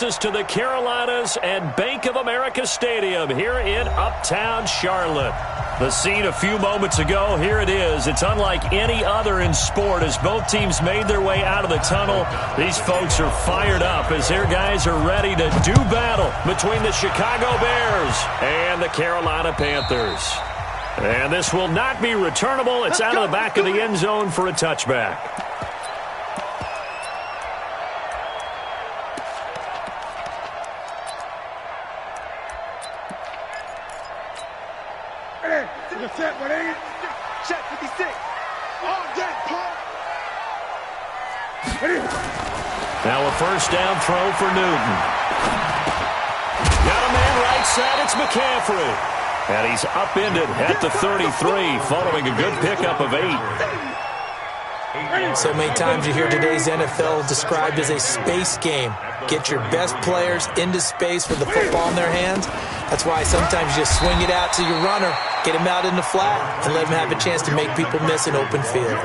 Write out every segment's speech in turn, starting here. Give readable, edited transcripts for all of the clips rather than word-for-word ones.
To the Carolinas and Bank of America Stadium here in Uptown Charlotte. The scene a few moments ago, here it is. It's unlike any other in sport as both teams made their way out of the tunnel. These folks are fired up as their guys are ready to do battle between the Chicago Bears and the Carolina Panthers. And this will not be returnable. It's out of the back of the end zone for a touchback. Check 56. On deck, Paul. Now a first down throw for Newton. Got a man right side. It's McCaffrey. And he's upended at the 33 following a good pickup of 8. So many times you hear today's NFL described as a space game. Get your best players into space with the football in their hands. That's why sometimes you just swing it out to your runner, get him out in the flat, and let him have a chance to make people miss an open field.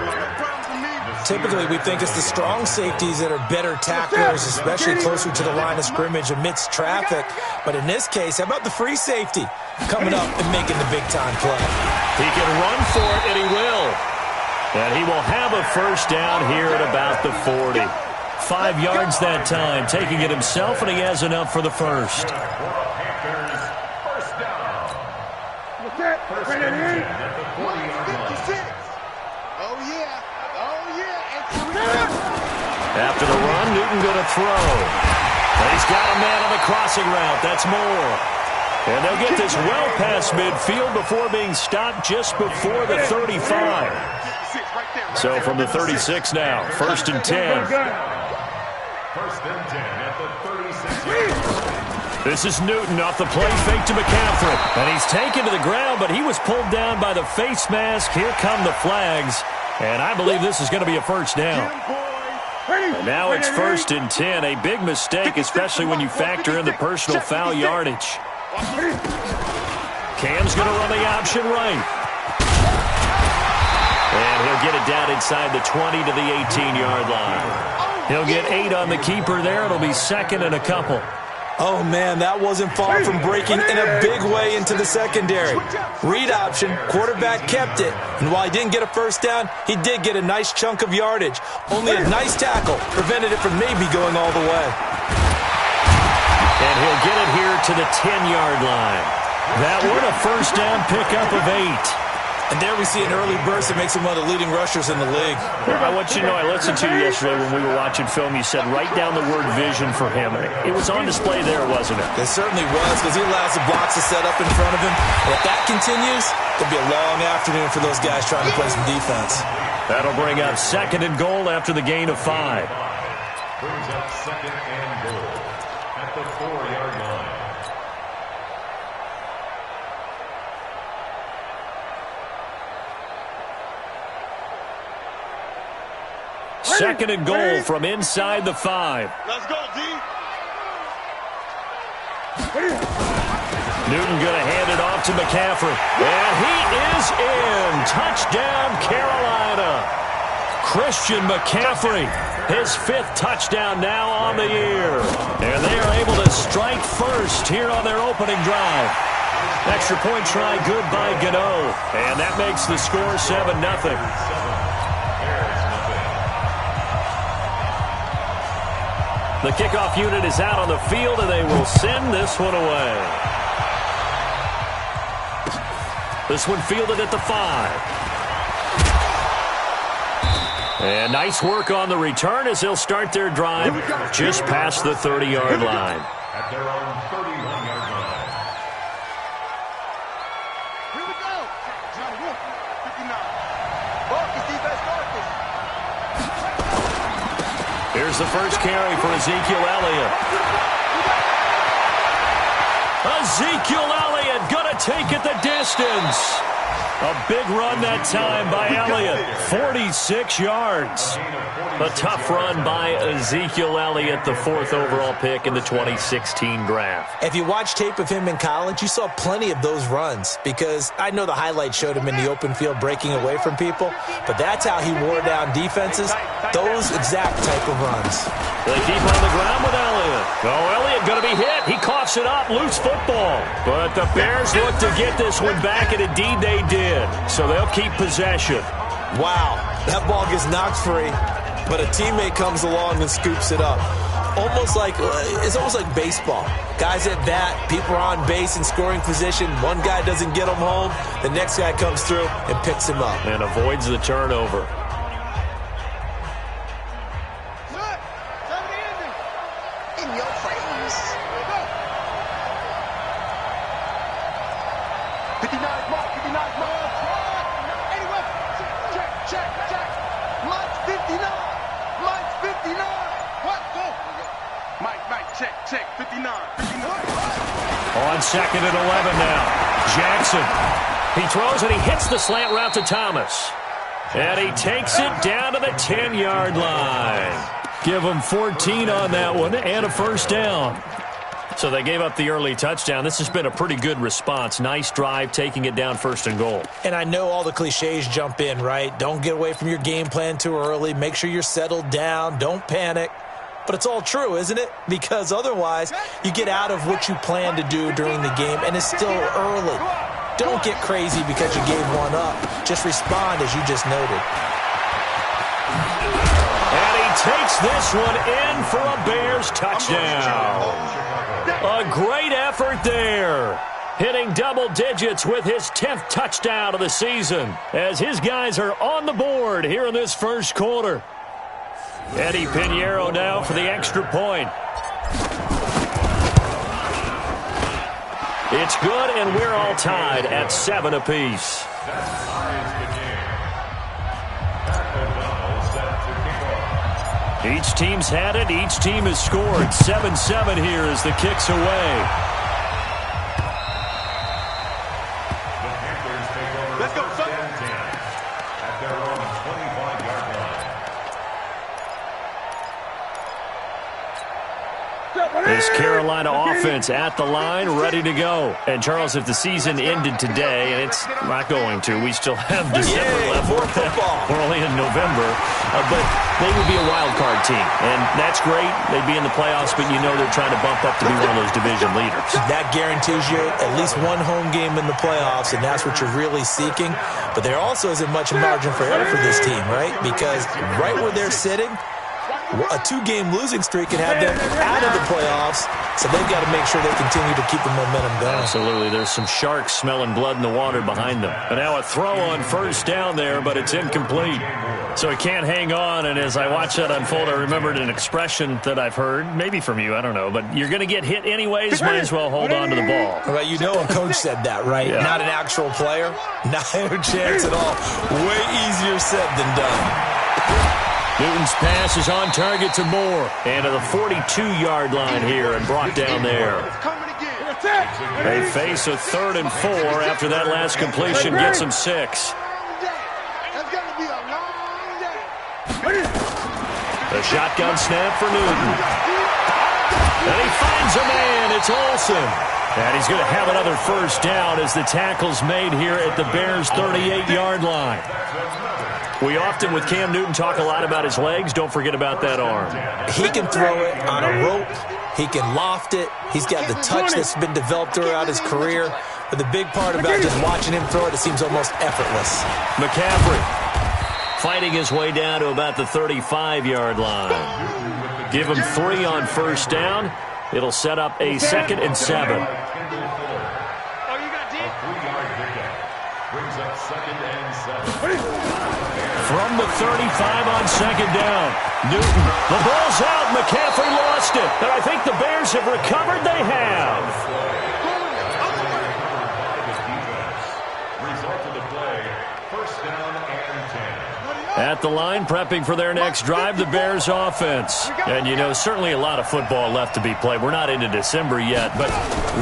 Typically, we think it's the strong safeties that are better tacklers, especially closer to the line of scrimmage amidst traffic. But in this case, how about the free safety coming up and making the big-time play? He can run for it, and he will. And he will have a first down here at about the 40. 5 yards that time, taking it himself, and he has enough for the first. After the run, Newton going to throw. And he's got a man on the crossing route. That's Moore. And they'll get this well past midfield before being stopped just before the 35. So from the 36 now, 1st and 10. 1st and 10 at the 36. This is Newton off the play fake to McCaffrey. And he's taken to the ground, but he was pulled down by the face mask. Here come the flags. And I believe this is going to be a first down. And now it's 1st and 10. A big mistake, especially when you factor in the personal foul yardage. Cam's going to run the option right. And he'll get it down inside the 20 to the 18-yard line. He'll get 8 on the keeper there. It'll be 2nd and a couple. Oh, man, that wasn't far from breaking in a big way into the secondary. Read option, quarterback kept it. And while he didn't get a first down, he did get a nice chunk of yardage. Only a nice tackle prevented it from maybe going all the way. And he'll get it here to the 10-yard line. That one a first down pickup of 8. And there we see an early burst that makes him one of the leading rushers in the league. I want you to know, I listened to you yesterday when we were watching film. You said write down the word vision for him. It was on display there, wasn't it? It certainly was, because he allows the blocks to set up in front of him. And if that continues, it'll be a long afternoon for those guys trying to play some defense. That'll bring up 2nd and goal after the gain of 5. Brings up 2nd and goal at the 4-yard line. Second and goal from inside the 5. Let's go, D. Newton going to hand it off to McCaffrey. And he is in. Touchdown, Carolina. Christian McCaffrey, his 5th touchdown now on the year. And they are able to strike first here on their opening drive. Extra point try good by Goodell. And that makes the score 7-0. The kickoff unit is out on the field, and they will send this one away. This one fielded at the 5. And nice work on the return as they'll start their drive just past the 30-yard line. At their own 31-yard line. Here we go. Johnny Wolf, 59. Marcus, defense, Marcus. Here's the first carry for Ezekiel Elliott. Ezekiel Elliott going to take it the distance. A big run that time by Elliott. 46 yards. A tough run by Ezekiel Elliott, the 4th overall pick in the 2016 draft. If you watch tape of him in college, you saw plenty of those runs because I know the highlights showed him in the open field breaking away from people, but that's how he wore down defenses, those exact type of runs. They keep on the ground with Elliott. Oh, Elliott going to be hit. He coughs it up. Loose football. But the Bears look to get this one back, and indeed they did. So they'll keep possession. Wow, that ball gets knocked free, but a teammate comes along and scoops it up. It's almost like baseball. Guys at bat, people are on base in scoring position. One guy doesn't get him home. The next guy comes through and picks him up. And avoids the turnover. In your face. 59 mark, 59 mark. Anyway, check. Mike's 59. Mike's 59. What? Go. Mike, check. 59. On 2nd and 11 now. Jackson. He throws and he hits the slant route to Thomas. And he takes it down to the 10-yard line. Give him 14 on that one and a first down. So they gave up the early touchdown. This has been a pretty good response. Nice drive, taking it down 1st and goal. And I know all the cliches jump in, right? Don't get away from your game plan too early. Make sure you're settled down. Don't panic. But it's all true, isn't it? Because otherwise, you get out of what you plan to do during the game, and it's still early. Don't get crazy because you gave one up. Just respond as you just noted. And he takes this one in for a Bears touchdown. A great effort there. Hitting double digits with his 10th touchdown of the season as his guys are on the board here in this first quarter. Eddie Pinheiro now for the extra point. It's good, and we're all tied at 7 apiece. Each team's had it. Each team has scored. 7-7 here as the kick's away. Let's go, son. At their own 25-yard line. This Carolina offense at the line, ready to go. And, Charles, if the season ended today, and it's not going to, we still have December left. More football. We're only in November. But they would be a wild card team. And that's great. They'd be in the playoffs, but you know they're trying to bump up to be one of those division leaders. That guarantees you at least one home game in the playoffs, and that's what you're really seeking. But there also isn't much margin for error for this team, right? Because right where they're sitting, a 2-game losing streak can have them out of the playoffs, so they've got to make sure they continue to keep the momentum going. Absolutely. There's some sharks smelling blood in the water behind them. And now a throw on first down there, but it's incomplete. So he can't hang on, and as I watch that unfold, I remembered an expression that I've heard, maybe from you, I don't know, but you're going to get hit anyways, might as well hold on to the ball. Well, you know a coach said that, right? Yeah. Not an actual player. Not a chance at all. Way easier said than done. Newton's pass is on target to Moore. And to the 42-yard line here and brought down there. They face a 3rd and 4 after that last completion gets them 6. The shotgun snap for Newton. And he finds a man. It's Olsen. And he's going to have another first down as the tackle's made here at the Bears' 38-yard line. We often, with Cam Newton, talk a lot about his legs. Don't forget about that arm. He can throw it on a rope. He can loft it. He's got the touch that's been developed throughout his career. But the big part about just watching him throw it seems almost effortless. McCaffrey fighting his way down to about the 35-yard line. Give him 3 on first down. It'll set up a 2nd and 7. Brings up 2nd and 7. From the 35 on 2nd down. Newton, the ball's out. McCaffrey lost it. And I think the Bears have recovered. They have. Result of the play, first down and 10. At the line, prepping for their next drive, the Bears offense. And, you know, certainly a lot of football left to be played. We're not into December yet, but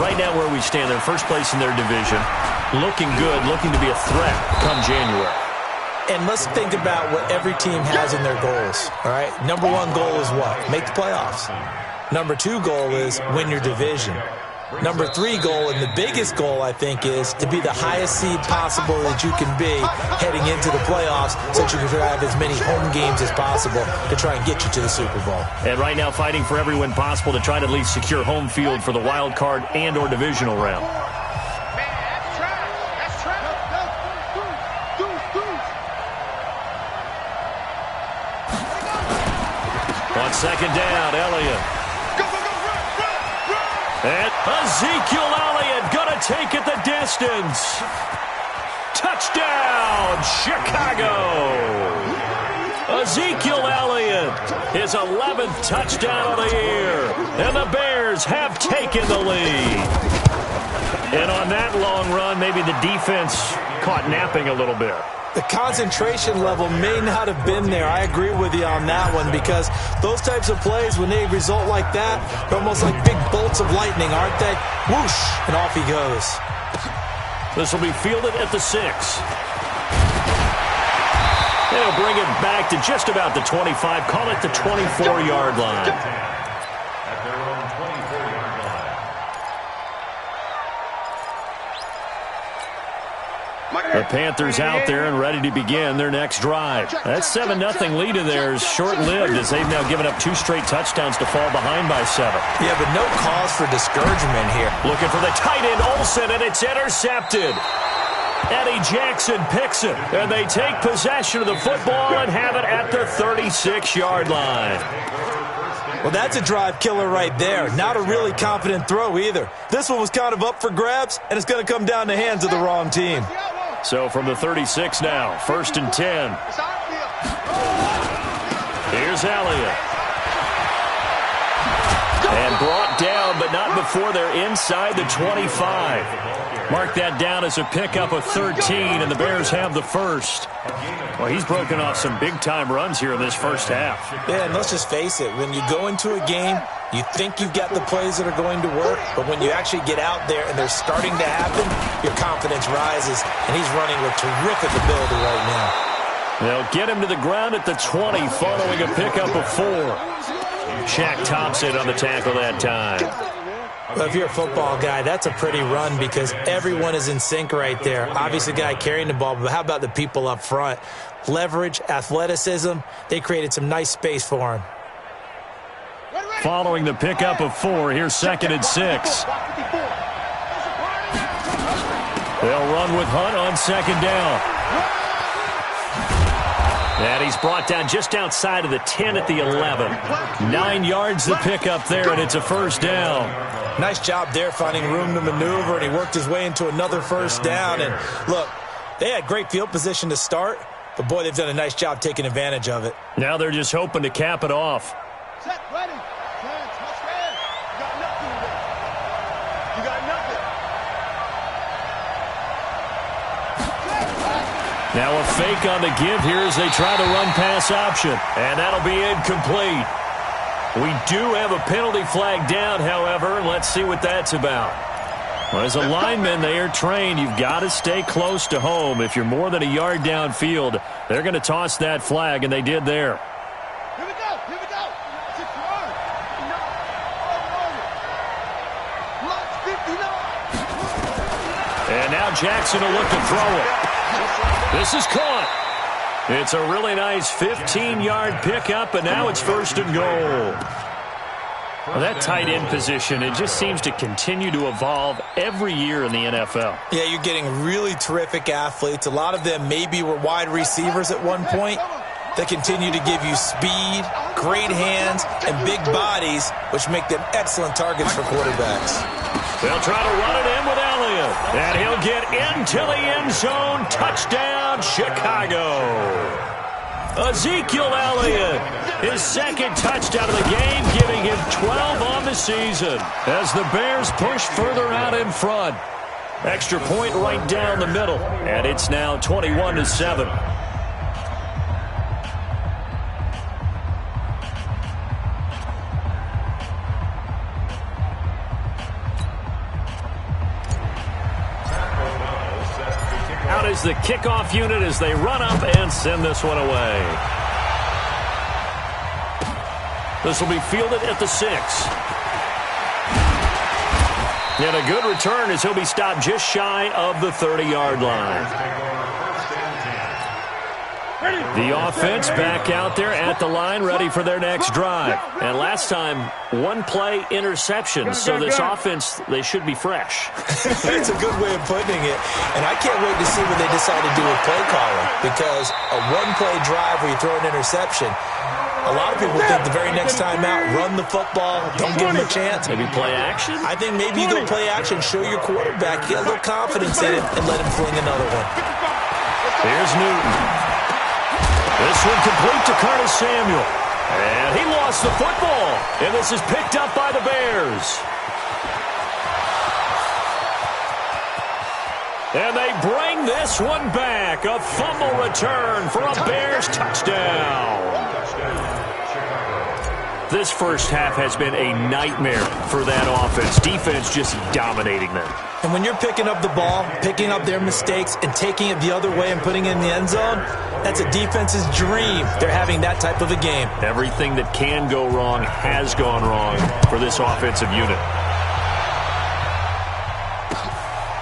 right now where we stand, they're first place in their division. Looking good, looking to be a threat come January. And let's think about what every team has in their goals, all right? Number 1 goal is what? Make the playoffs. Number 2 goal is win your division. Number 3 goal, and the biggest goal, I think, is to be the highest seed possible that you can be heading into the playoffs so that you can have as many home games as possible to try and get you to the Super Bowl. And right now fighting for every win possible to try to at least secure home field for the wild card and or divisional round. On second down, Elliott. And Ezekiel Elliott going to take it the distance. Touchdown, Chicago. Ezekiel Elliott, his 11th touchdown of the year. And the Bears have taken the lead. And on that long run, maybe the defense caught napping a little bit. The concentration level may not have been there. I agree with you on that one, because those types of plays, when they result like that, they're almost like big bolts of lightning, aren't they? Whoosh, and off he goes. This will be fielded at the 6. They'll bring it back to just about the 25, call it the 24-yard line. At their own 24-yard line. The Panthers out there and ready to begin their next drive. That 7-0 lead of theirs short-lived, as they've now given up 2 straight touchdowns to fall behind by 7. Yeah, but no cause for discouragement here. Looking for the tight end, Olsen, and it's intercepted. Eddie Jackson picks it, and they take possession of the football and have it at the 36-yard line. Well, that's a drive killer right there. Not a really confident throw either. This one was kind of up for grabs, and it's going to come down the hands of the wrong team. So from the 36 now, 1st and 10. Here's Elliott. And brought down, but not before they're inside the 25. Mark that down as a pickup of 13, and the Bears have the first. Well, he's broken off some big-time runs here in this first half. Yeah, and let's just face it. When you go into a game, you think you've got the plays that are going to work, but when you actually get out there and they're starting to happen, your confidence rises, and he's running with terrific ability right now. They'll get him to the ground at the 20 following a pickup of 4. Shaq Thompson on the tackle that time. Well, if you're a football guy, that's a pretty run because everyone is in sync right there. Obviously, the guy carrying the ball, but how about the people up front? Leverage, athleticism, they created some nice space for him. Following the pickup of 4, here's 2nd and 6. They'll run with Hunt on 2nd down. And he's brought down just outside of the 10 at the 11. 9 yards the pickup there, and it's a first down. Nice job there finding room to maneuver, and he worked his way into another first down. And look, they had great field position to start, but boy, they've done a nice job taking advantage of it. Now they're just hoping to cap it off. Set, ready. Touchdown. You got nothing today. You got nothing. Now a fake on the give here as they try to run pass option. And that'll be incomplete. We do have a penalty flag down, however. Let's see what that's about. Well, as a lineman, they are trained. You've got to stay close to home. If you're more than a yard downfield, they're going to toss that flag, and they did there. Here we go. Here we go. 6 yards. 59. And now Jackson will look to throw it. This is caught. It's a really nice 15-yard pickup, and now it's 1st and goal. Well, that tight end position, it just seems to continue to evolve every year in the NFL. Yeah, you're getting really terrific athletes. A lot of them maybe were wide receivers at one point. They continue to give you speed, great hands, and big bodies, which make them excellent targets for quarterbacks. They'll try to run it in with Elliott, and he'll get into the end zone. Touchdown, Chicago. Ezekiel Elliott, his 2nd touchdown of the game, giving him 12 on the season as the Bears push further out in front. Extra point right down the middle, and it's now 21-7. Out is the kickoff unit as they run up and send this one away. This will be fielded at the 6. And a good return as he'll be stopped just shy of the 30-yard line. The offense back out there at the line, ready for their next drive. And last time, one-play interception. So this offense, they should be fresh. That's a good way of putting it. And I can't wait to see what they decide to do with play calling. Because a one-play drive where you throw an interception, a lot of people think the very next time out, run the football, don't give them a chance. Maybe play action? I think maybe you go play action, show your quarterback, get a little confidence in it, and let him fling another one. Here's Newton. This one complete to Curtis Samuel. And he lost the football. And this is picked up by the Bears. And they bring this one back. A fumble return for a Bears touchdown. This first half has been a nightmare for that offense. Defense just dominating them. And when you're picking up the ball, picking up their mistakes, and taking it the other way and putting it in the end zone, that's a defense's dream. They're having that type of a game. Everything that can go wrong has gone wrong for this offensive unit.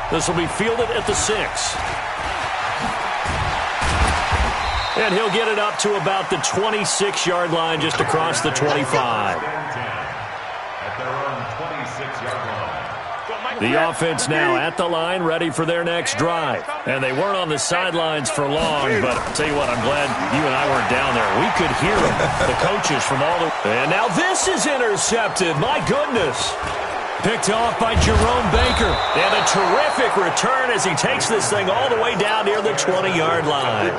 This will be fielded at the 6. And he'll get it up to about the 26-yard line, just across the 25. At their own 26-yard line. The offense now at the line, ready for their next drive. And they weren't on the sidelines for long, but I'll tell you what, I'm glad you and I weren't down there. We could hear them, the coaches from all the... And now this is intercepted. My goodness. Picked off by Jerome Baker. And a terrific return as he takes this thing all the way down near the 20-yard line.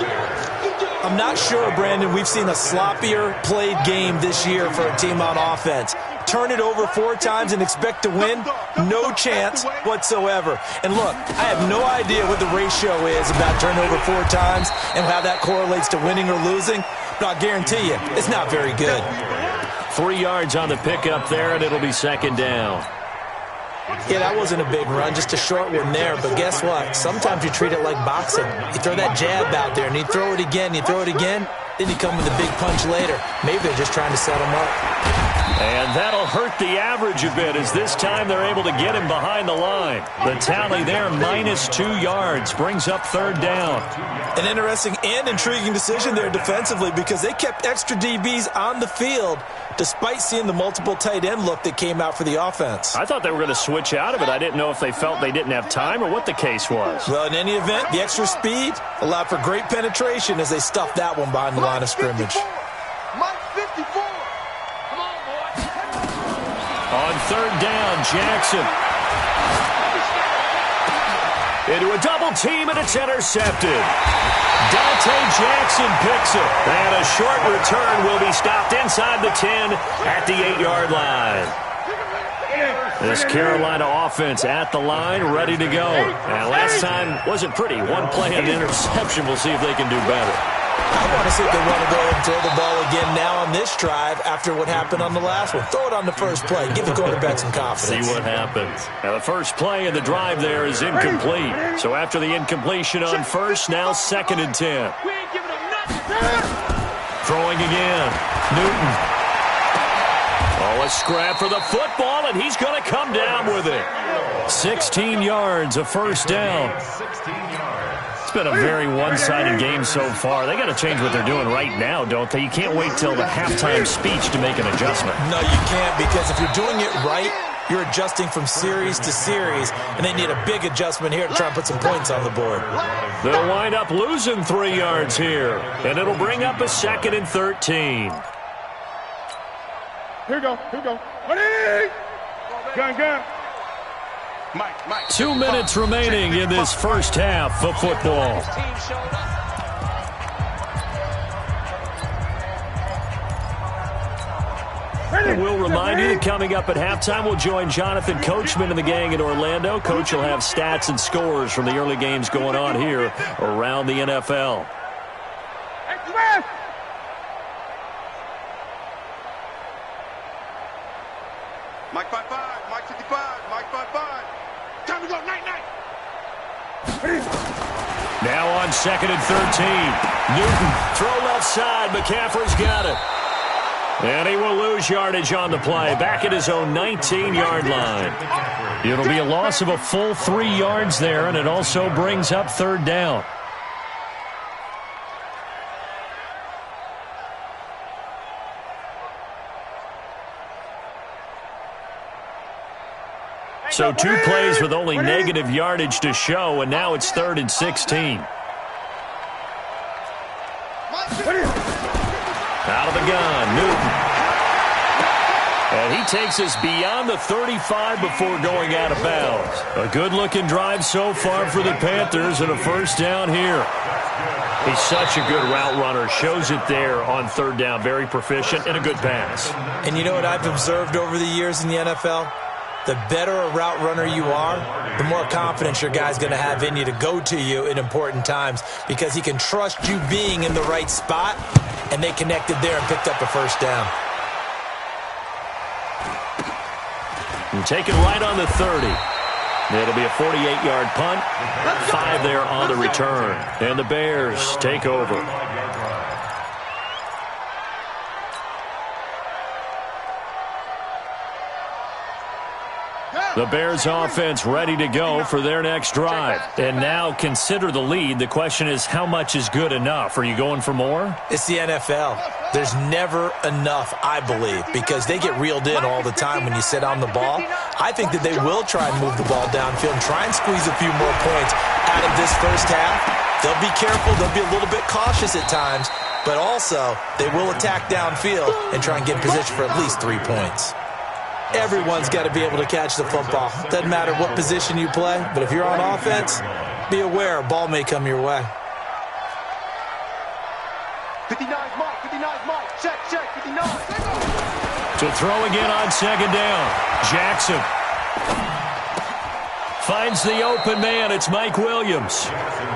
I'm not sure, Brandon, we've seen a sloppier played game this year for a team on offense. Turn it over 4 times and expect to win? No chance whatsoever. And look, I have no idea what the ratio is about turning over 4 times and how that correlates to winning or losing, but I'll guarantee you, it's not very good. 3 yards on the pickup there, and it'll be second down. Yeah, that wasn't a big run, just a short one there. But guess what? Sometimes you treat it like boxing. You throw that jab out there, and you throw it again, then you come with a big punch later. Maybe they're just trying to set him up. And that'll hurt the average a bit as this time they're able to get him behind the line. The tally there, -2 yards, brings up third down. An interesting and intriguing decision there defensively because they kept extra DBs on the field despite seeing the multiple tight end look that came out for the offense. I thought they were going to switch out of it. I didn't know if they felt they didn't have time or what the case was. Well, in any event, the extra speed allowed for great penetration as they stuffed that one behind the line of scrimmage. Mike 54. Come on, boy. On third down, Jackson. Into a double team, and it's intercepted. Dante Jackson picks it. And a short return will be stopped inside the 10 at the 8-yard line. This Carolina offense at the line, ready to go. And last time wasn't pretty. One play and interception. We'll see if they can do better. I want to see if they want to go and throw the ball again now on this drive after what happened on the last one. Throw it on the first play. Give the quarterback some confidence. See what happens. Now, the first play of the drive there is incomplete. So after the incompletion on first, now 2nd and 10. We ain't giving them nothing. Throwing again. Newton. Oh, a scrap for the football, and he's going to come down with it. 16 yards, a first down. 16 yards. It's been a very one-sided game so far. They got to change what they're doing right now, don't they? You can't wait till the halftime speech to make an adjustment. No, you can't, because if you're doing it right, you're adjusting from series to series, and they need a big adjustment here to try and put some points on the board. They'll wind up losing 3 yards here, and it'll bring up a 2nd and 13. Here we go. Ready? Gun. Mike. 2 minutes remaining in this first half of football. We'll remind you that coming up at halftime, we'll join Jonathan Coachman and the gang in Orlando. Coach will have stats and scores from the early games going on here around the NFL. Mike 5-5. Mike 55. Mike 5-5. Time to go. Night. Now on 2nd and 13. Newton, throw left side. McCaffrey's got it. And he will lose yardage on the play. Back at his own 19-yard line. It'll be a loss of a full 3 yards there, and it also brings up third down. So 2 plays with only negative yardage to show, and now it's 3rd and 16. Out of the gun, Newton. And he takes us beyond the 35 before going out of bounds. A good-looking drive so far for the Panthers, and a first down here. He's such a good route runner. Shows it there on third down. Very proficient and a good pass. And you know what I've observed over the years in the NFL? The better a route runner you are, the more confidence your guy's going to have in you to go to you in important times because he can trust you being in the right spot, and they connected there and picked up a first down. And taken right on the 30. It'll be a 48-yard punt. 5 there on the return. And the Bears take over. The Bears offense ready to go for their next drive. And now consider the lead. The question is, how much is good enough? Are you going for more? It's the NFL. There's never enough, I believe, because they get reeled in all the time when you sit on the ball. I think that they will try and move the ball downfield and try and squeeze a few more points out of this first half. They'll be careful. They'll be a little bit cautious at times, but also they will attack downfield and try and get in position for at least 3 points. Everyone's got to be able to catch the football. Doesn't matter what position you play, but if you're on offense, be aware a ball may come your way. 59 Mike, 59 Mike, check, 59. To throw again on second down. Jackson finds the open man. It's Mike Williams.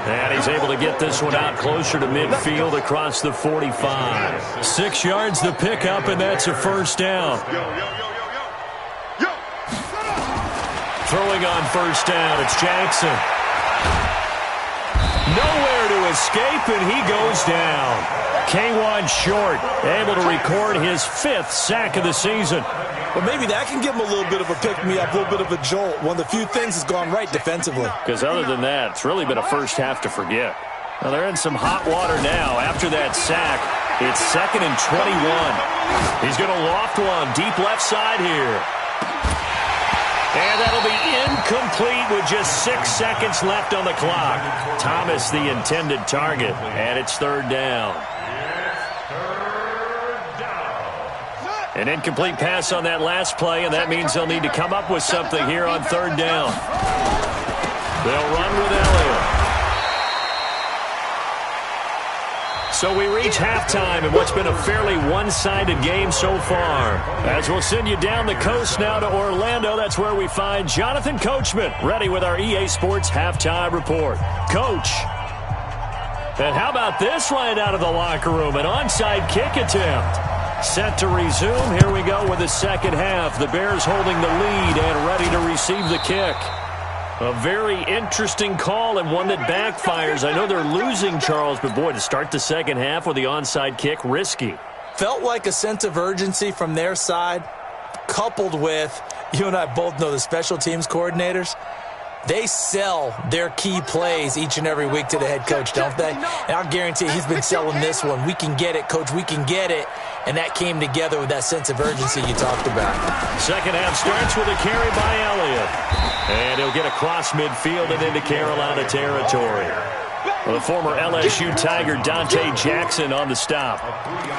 And he's able to get this one out closer to midfield across the 45. 6 yards the pickup, and that's a first down. Throwing on first down, it's Jackson. Nowhere to escape, and he goes down. K1 Short, able to record his 5th sack of the season. Well, maybe that can give him a little bit of a pick-me-up, a little bit of a jolt. One of the few things that's gone right defensively. Because other than that, it's really been a first half to forget. Well, they're in some hot water now. After that sack, it's 2nd and 21. He's going to loft one deep left side here. And that'll be incomplete with just 6 seconds left on the clock. Thomas the intended target, and it's third down. An incomplete pass on that last play, and that means they'll need to come up with something here on third down. They'll run with Elliott. So we reach halftime in what's been a fairly one-sided game so far. As we'll send you down the coast now to Orlando, that's where we find Jonathan Coachman, ready with our EA Sports Halftime Report. Coach. And how about this right out of the locker room? An onside kick attempt. Set to resume. Here we go with the second half. The Bears holding the lead and ready to receive the kick. A very interesting call and one that backfires. I know they're losing, Charles, but boy, to start the second half with the onside kick, risky. Felt like a sense of urgency from their side, coupled with, you and I both know the special teams coordinators, they sell their key plays each and every week to the head coach, don't they? And I'll guarantee he's been selling this one. We can get it, coach, we can get it. And that came together with that sense of urgency you talked about. Second half starts with a carry by Elliott. And he'll get across midfield and into Carolina territory. The former LSU Tiger Dante Jackson on the stop.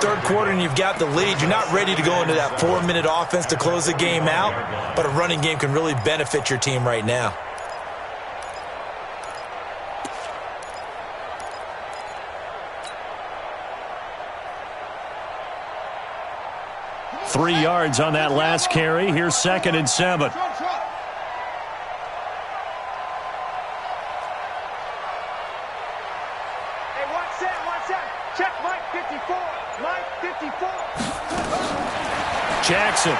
Third quarter and you've got the lead. You're not ready to go into that 4-minute offense to close the game out. But a running game can really benefit your team right now. Three yards on that last carry. Here's 2nd and 7. Hey, watch that. Check Mike 54. Mike 54. Jackson.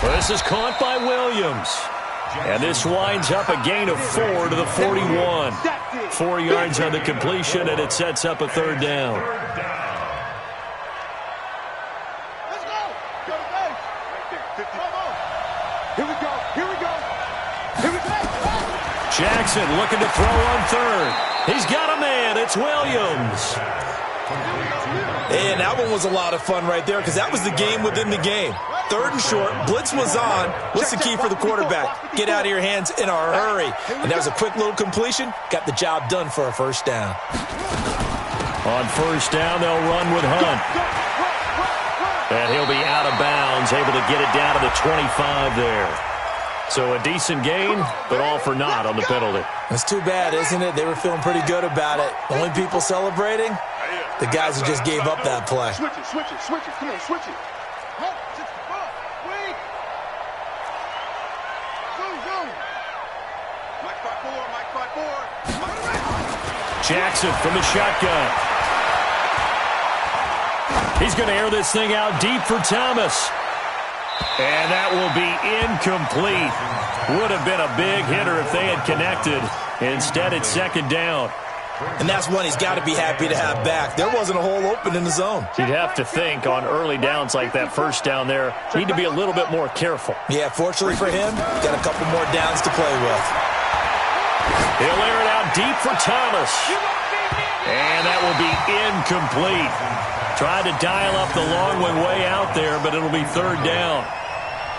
Well, this is caught by Williams. And this winds up a gain of 4 to the 41. 4 yards on the completion, and it sets up a third down. Here we go. Here we go. Here we go. Jackson looking to throw on third. He's got a man. It's Williams. And that one was a lot of fun right there because that was the game within the game. Third and short, blitz was on. What's the key for the quarterback? Get out of your hands in a hurry. And that was a quick little completion. Got the job done for a first down. On first down, they'll run with Hunt. And he'll be out of bounds, able to get it down to the 25 there. So a decent gain, but all for naught on the penalty. It's too bad, isn't it? They were feeling pretty good about it. Only people celebrating? The guys who just gave up that play. Switch it, switch it, switch it. Come on, switch it. Wait. Go. Mike 5-4. Jackson from the shotgun. He's going to air this thing out deep for Thomas. And that will be incomplete. Would have been a big hitter if they had connected. Instead, it's second down. And that's one he's got to be happy to have back. There wasn't a hole open in the zone. You'd have to think on early downs like that first down there, need to be a little bit more careful. Yeah, fortunately for him, got a couple more downs to play with. He'll air it out deep for Thomas. And that will be incomplete. Tried to dial up the long one way out there, but it'll be third down.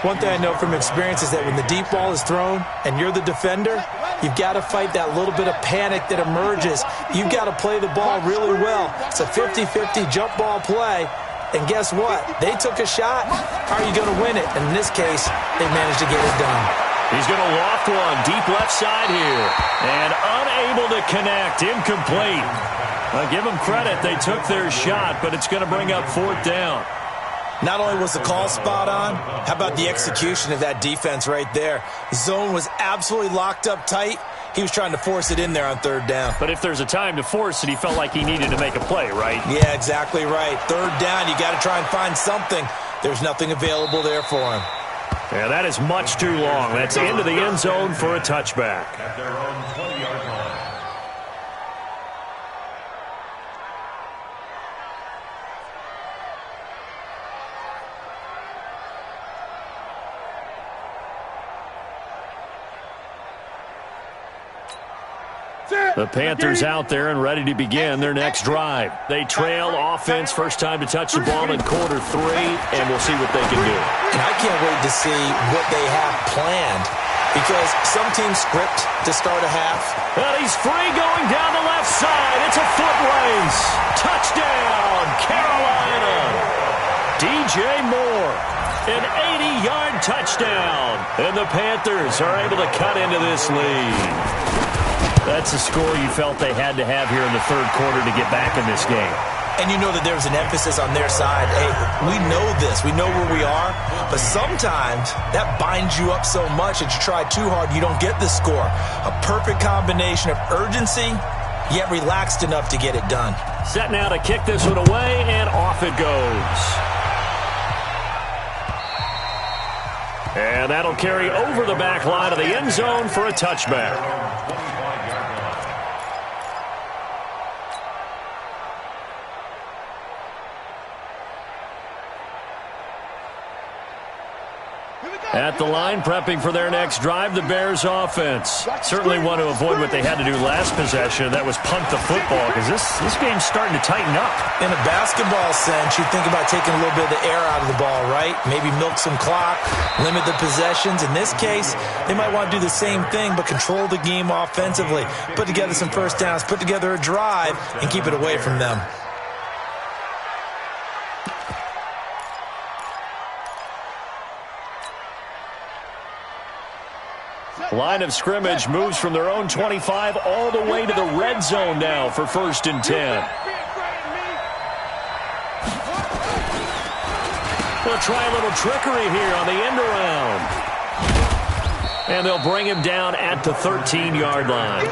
One thing I know from experience is that when the deep ball is thrown and you're the defender, you've got to fight that little bit of panic that emerges. You've got to play the ball really well. It's a 50-50 jump ball play. And guess what? They took a shot. How are you going to win it? And in this case, they managed to get it done. He's going to loft one deep left side here. And unable to connect. Incomplete. Give them credit. They took their shot, but it's going to bring up fourth down. Not only was the call spot on, how about the execution of that defense right there? Zone was absolutely locked up tight. He was trying to force it in there on third down. But if there's a time to force it, he felt like he needed to make a play, right? Yeah, exactly right. Third down, you got to try and find something. There's nothing available there for him. Yeah, that is much too long. That's into the end zone for a touchback. At their own 20-yard line. The Panthers out there and ready to begin their next drive. They trail offense, first time to touch the ball in quarter 3, and we'll see what they can do. And I can't wait to see what they have planned, because some teams script to start a half. Well, he's free going down the left side. It's a foot race. Touchdown, Carolina. DJ Moore, an 80-yard touchdown. And the Panthers are able to cut into this lead. That's a score you felt they had to have here in the third quarter to get back in this game. And you know that there's an emphasis on their side. Hey, we know this. We know where we are. But sometimes that binds you up so much that you try too hard, you don't get the score. A perfect combination of urgency, yet relaxed enough to get it done. Set now to kick this one away, and off it goes. And that'll carry over the back line of the end zone for a touchback. At the line, prepping for their next drive, the Bears offense. Certainly want to avoid what they had to do last possession. That was punt the football, because this game's starting to tighten up. In a basketball sense, you think about taking a little bit of the air out of the ball, right? Maybe milk some clock, limit the possessions. In this case, they might want to do the same thing, but control the game offensively. Put together some first downs, put together a drive, and keep it away from them. Line of scrimmage moves from their own 25 all the way to the red zone now for 1st and 10. They'll try a little trickery here on the end around. And they'll bring him down at the 13-yard line.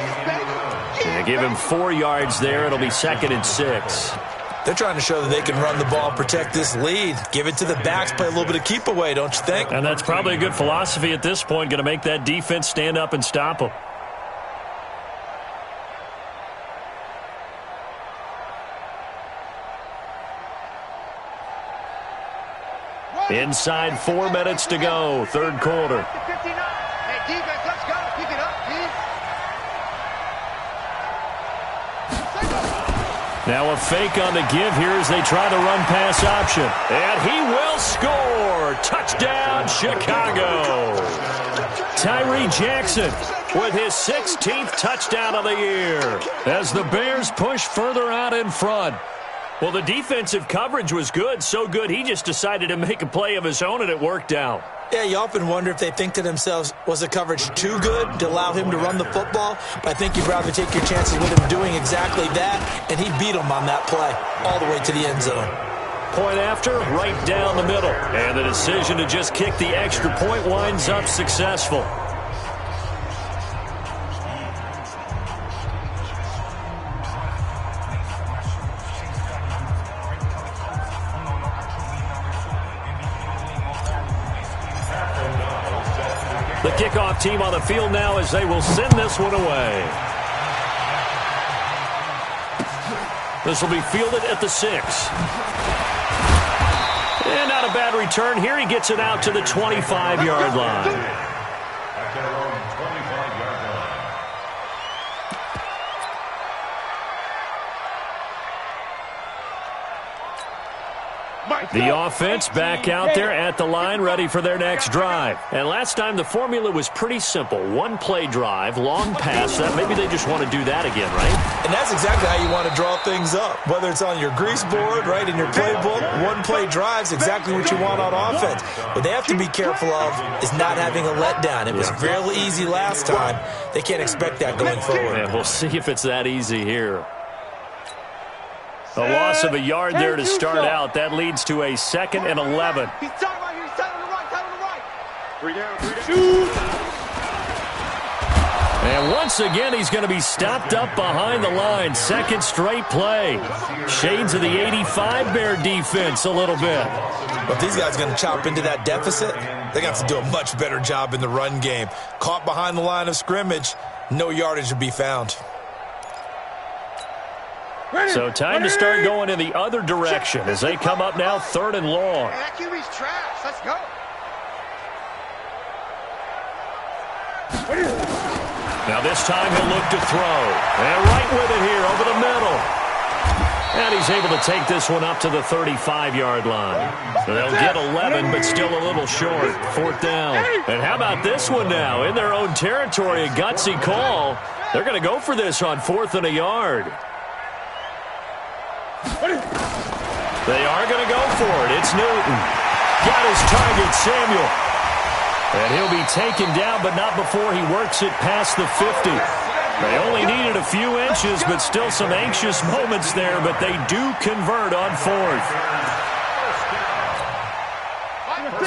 Yeah, give him 4 yards there. It'll be 2nd and 6. They're trying to show that they can run the ball, protect this lead. Give it to the backs, play a little bit of keep away, don't you think? And that's probably a good philosophy at this point, going to make that defense stand up and stop them. Inside 4 minutes to go, third quarter. Hey, defense, let's go. Pick it up, please. Now a fake on the give here as they try the run-pass option. And he will score. Touchdown, Chicago. Tyree Jackson with his 16th touchdown of the year as the Bears push further out in front. Well, the defensive coverage was good, so good he just decided to make a play of his own, and it worked out. Yeah, you often wonder if they think to themselves, was the coverage too good to allow him to run the football? But I think you'd rather take your chances with him doing exactly that, and he beat him on that play all the way to the end zone. Point after, right down the middle. And the decision to just kick the extra point winds up successful. The kickoff team on the field now as they will send this one away. This will be fielded at the 6. And not a bad return here. He gets it out to the 25-yard line. At their own 25-yard line. The offense back out there at the line, ready for their next drive. And last time the formula was pretty simple. One play drive, long pass. That maybe they just want to do that again, right? And that's exactly how you want to draw things up. Whether it's on your grease board, right, in your playbook, one play drive's exactly what you want on offense. What they have to be careful of is not having a letdown. It was real easy last time. They can't expect that going forward. And we'll see if it's that easy here. A loss of a yard there to start out. That leads to a 2nd and 11. He's tight right here. He's tight on the right. Tight on the right. 3 down. 3 down. And once again, he's going to be stopped up behind the line. Second straight play. Shades of the 85 Bear defense a little bit. But if these guys are going to chop into that deficit, they're going to have to do a much better job in the run game. Caught behind the line of scrimmage, no yardage to be found. So time to start going in the other direction as they come up now 3rd and long. Hey, that QB's trash. Let's go. Now this time he'll look to throw. And right with it here over the middle. And he's able to take this one up to the 35-yard line. So they'll get 11, but still a little short. 4th down. And how about this one now? In their own territory, a gutsy call. They're going to go for this on 4th and a yard. They are going to go for it. It's Newton. Got his target, Samuel. And he'll be taken down, but not before he works it past the 50. They only needed a few inches, but still some anxious moments there, but they do convert on 4th.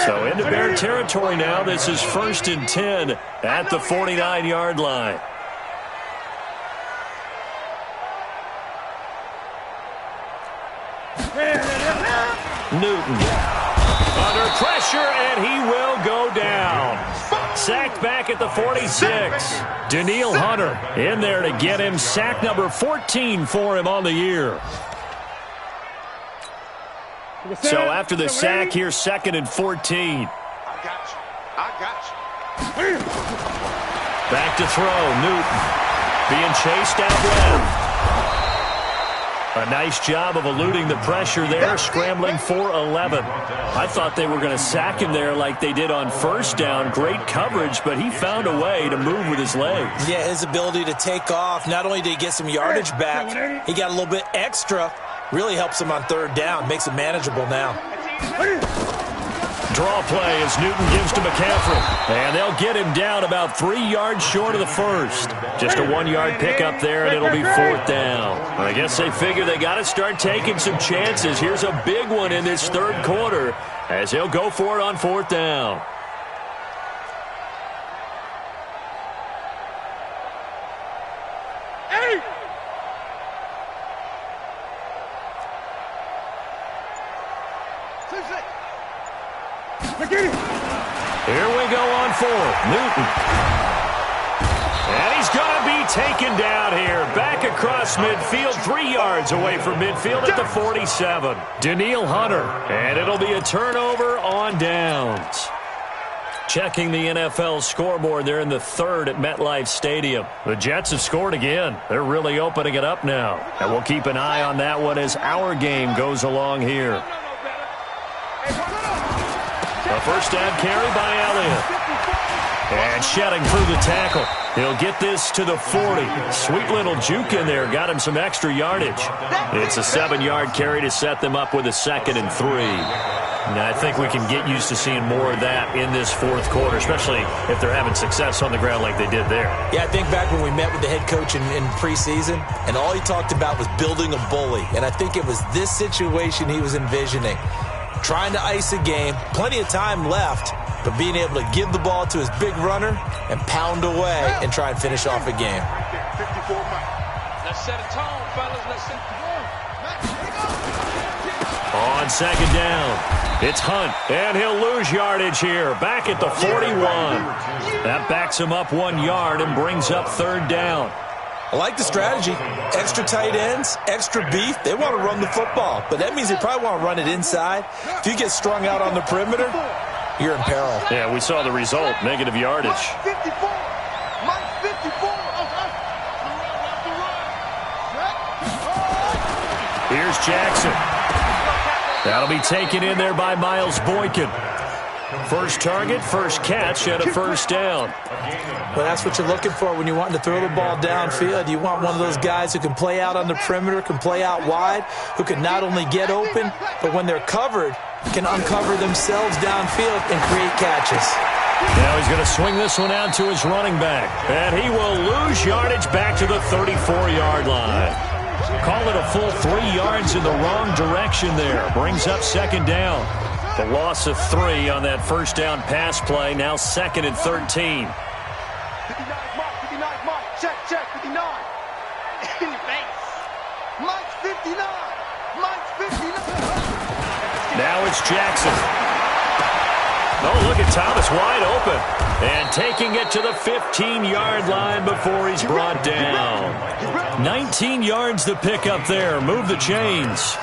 So into Bear territory now. This is 1st and 10 at the 49-yard line. Newton under pressure, and he will go down. Sacked back at the 46. Danielle Hunter in there to get him. Sack number 14 for him on the year. So after the sack here, 2nd and 14. I got you. Back to throw. Newton being chased out left. A nice job of eluding the pressure there, scrambling for 11. I thought they were going to sack him there like they did on 1st down. Great coverage, but he found a way to move with his legs. Yeah, his ability to take off, not only did he get some yardage back, he got a little bit extra. Really helps him on 3rd down, makes it manageable now. Draw play as Newton gives to McCaffrey. And they'll get him down about 3 yards short of the 1st. Just a 1-yard pickup there, and it'll be 4th down. I guess they figure they got to start taking some chances. Here's a big one in this 3rd quarter as he'll go for it on 4th down. Here we go on 4th. Newton. And he he's going to be taken down here. Back across midfield, 3 yards away from midfield at the 47. Danielle Hunter, and it'll be a turnover on downs. Checking the NFL scoreboard, they're in the 3rd at MetLife Stadium. The Jets have scored again. They're really opening it up now. And we'll keep an eye on that one as our game goes along here. A first down carry by Elliott. And shedding through the tackle. He'll get this to the 40. Sweet little juke in there. Got him some extra yardage. It's a 7-yard carry to set them up with a 2nd and 3. Now, I think we can get used to seeing more of that in this 4th quarter, especially if they're having success on the ground like they did there. Yeah, I think back when we met with the head coach in preseason, and all he talked about was building a bully. And I think it was this situation he was envisioning. Trying to ice a game, plenty of time left, but being able to give the ball to his big runner and pound away and try and finish off a game. Let's set a tone, fellas. Let's set the tone. On 2nd down, it's Hunt, and he'll lose yardage here. Back at the 41. That backs him up 1 yard and brings up 3rd down. I like the strategy. Extra tight ends, extra beef. They want to run the football, but that means they probably want to run it inside. If you get strung out on the perimeter, you're in peril. Yeah, we saw the result, negative yardage. 54. Mike 54. Here's Jackson. That'll be taken in there by Miles Boykin. First target, first catch, and a first down. Well, that's what you're looking for when you're wanting to throw the ball downfield. You want one of those guys who can play out on the perimeter, can play out wide, who can not only get open, but when they're covered, can uncover themselves downfield and create catches. Now he's going to swing this one out to his running back. And he will lose yardage back to the 34-yard line. Call it a full 3 yards in the wrong direction there. Brings up 2nd down. The loss of 3 on that first down pass play. Now 2nd and 13. 59 Mike. Check, 59. In the face. Mike's 59. Mike's 59. Now it's Jackson. Oh, look at Thomas wide open. And taking it to the 15-yard line before he's brought down. 19 yards to pick up there. Move the chains.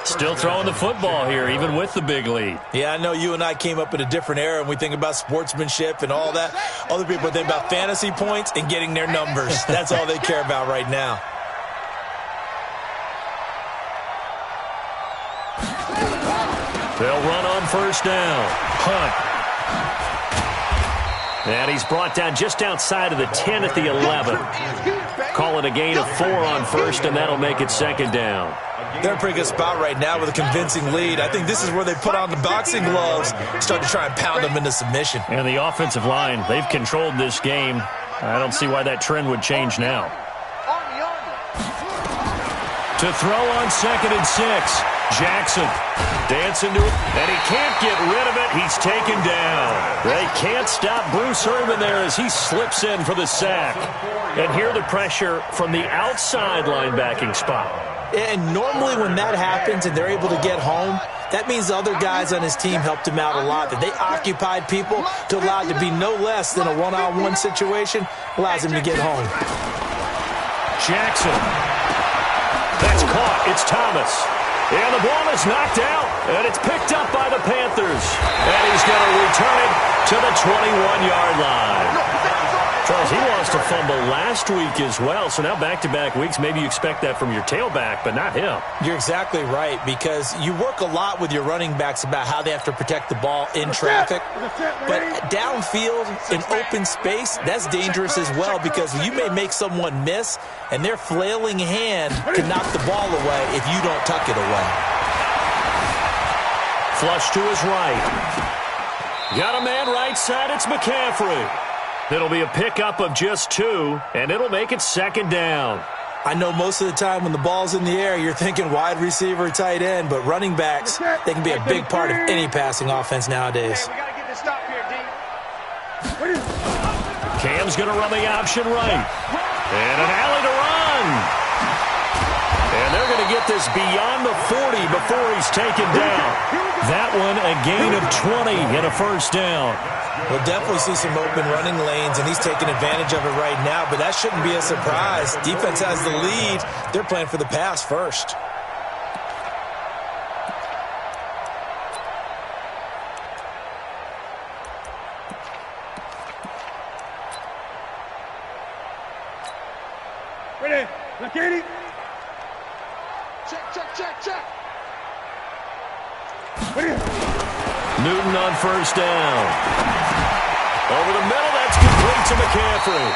Still throwing the football here, even with the big lead. Yeah, I know you and I came up in a different era, and we think about sportsmanship and all that. Other people think about fantasy points and getting their numbers. That's all they care about right now. They'll run on first down. Hunt. And he's brought down just outside of the 10 at the 11. Call it a gain of 4 on first, and that'll make it 2nd down. They're in a pretty good spot right now with a convincing lead. I think this is where they put on the boxing gloves, start to try and pound them into submission. And the offensive line, they've controlled this game. I don't see why that trend would change now. To throw on 2nd and 6. Jackson dancing to it, and he can't get rid of it. He's taken down. They can't stop Bruce Irvin there as he slips in for the sack. And here the pressure from the outside linebacking spot. And normally when that happens and they're able to get home, that means the other guys on his team helped him out a lot. That they occupied people to allow it to be no less than a one-on-one situation, allows him to get home. Jackson. That's caught. It's Thomas. And the ball is knocked out, and it's picked up by the Panthers. And he's going to return it to the 21-yard line. Charles, he lost a fumble last week as well, so now back-to-back weeks, maybe you expect that from your tailback, but not him. You're exactly right, because you work a lot with your running backs about how they have to protect the ball in traffic. But downfield, in open space, that's dangerous as well, because you may make someone miss, and their flailing hand can knock the ball away if you don't tuck it away. Flush to his right. Got a man right side, it's McCaffrey. It'll be a pickup of just 2, and it'll make it 2nd down. I know most of the time when the ball's in the air, you're thinking wide receiver, tight end, but running backs, they can be a big part of any passing offense nowadays. We got to get this stop here, D. Cam's going to run the option right. And an alley to run. And they're going to get this beyond the 40 before he's taken down. That one a gain of 20 and a first down. We'll definitely see some open running lanes, and he's taking advantage of it right now, but that shouldn't be a surprise. Defense has the lead. They're playing for the pass first. Ready, McKinney. Check. Newton on first down. Over the middle, that's complete to McCaffrey.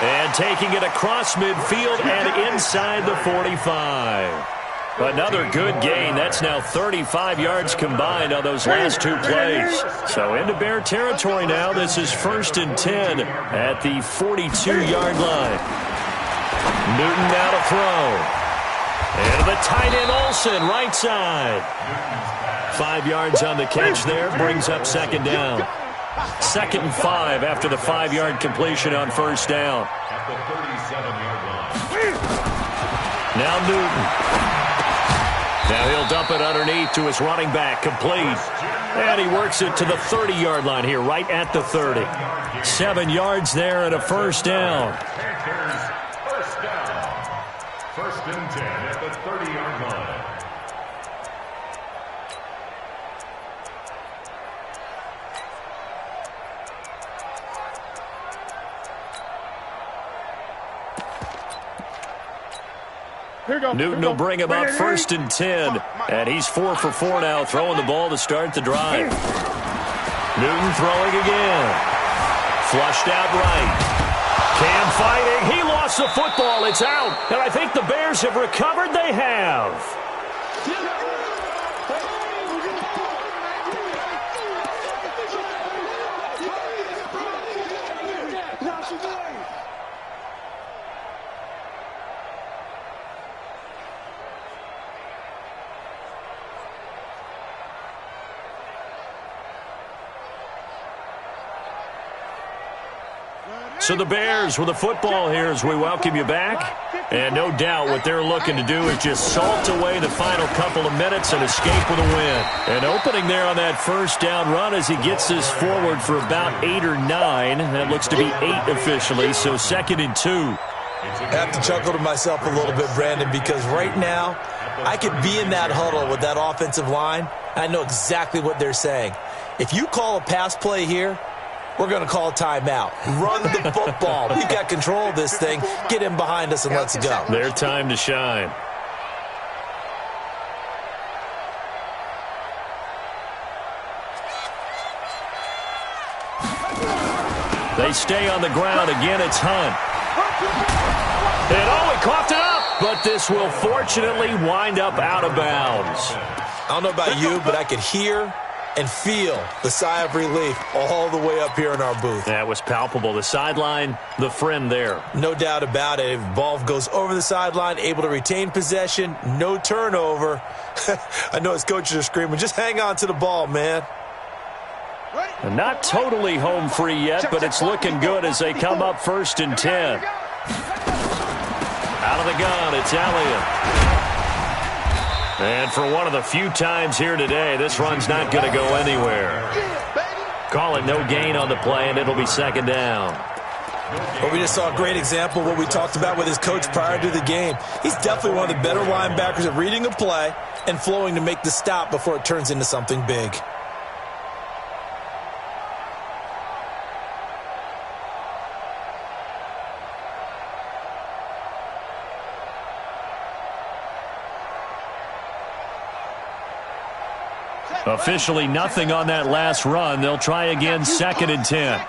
And taking it across midfield and inside the 45. Another good gain. That's now 35 yards combined on those last two plays. So into Bear territory now. This is 1st and 10 at the 42-yard line. Newton now to throw. And the tight end Olsen, right side. 5 yards on the catch there. Brings up second down. 2nd and 5 after the 5-yard completion on first down. At the 37-yard line. Now Newton. Now he'll dump it underneath to his running back. Complete. And he works it to the 30-yard line here, right at the 30. 7 yards there and a first down. Panthers, first down. 1st and 10 at the 30-yard line. Newton will bring him up 1st and 10. And he's 4 for 4 now, throwing the ball to start the drive. Newton throwing again. Flushed out right. Cam fighting. He lost the football. It's out. And I think the Bears have recovered. They have. So the Bears with the football here as we welcome you back. And no doubt what they're looking to do is just salt away the final couple of minutes and escape with a win. And opening there on that first down run as he gets this forward for about 8 or 9. That looks to be 8 officially, so 2nd and 2. I have to chuckle to myself a little bit, Brandon, because right now I could be in that huddle with that offensive line. I know exactly what they're saying. If you call a pass play here, we're going to call a timeout. Run the football. We've got control of this thing. Get him behind us and let's go. Their time to shine. They stay on the ground. Again, it's Hunt. And he coughed it up. But this will fortunately wind up out of bounds. I don't know about you, but I could hear and feel the sigh of relief all the way up here in our booth. That was palpable. The sideline, the friend there. No doubt about it. If ball goes over the sideline, able to retain possession, no turnover. I know his coaches are screaming, just hang on to the ball, man. And not totally home free yet, but it's looking good as they come up 1st and 10. Out of the gun, it's Elliott. And for one of the few times here today, this run's not going to go anywhere. Call it no gain on the play, and it'll be 2nd down. Well, we just saw a great example of what we talked about with his coach prior to the game. He's definitely one of the better linebackers at reading a play and flowing to make the stop before it turns into something big. Officially nothing on that last run. They'll try again, 2nd and 10.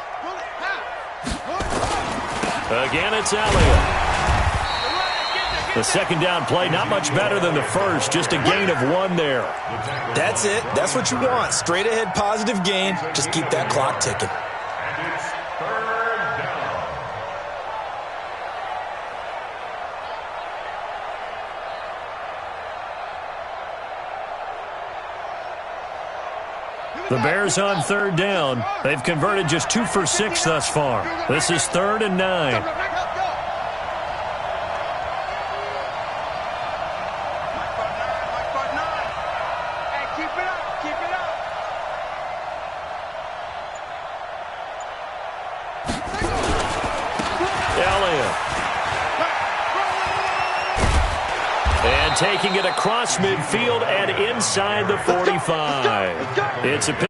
Again, it's Elliott. The 2nd down play, not much better than the first. Just a gain of 1 there. That's it. That's what you want. Straight ahead positive gain. Just keep that clock ticking. And it's 3rd down. The Bears on 3rd down. They've converted just 2 for 6 thus far. This is 3rd and 9. Elliott. And taking it across midfield and inside the 45. It's a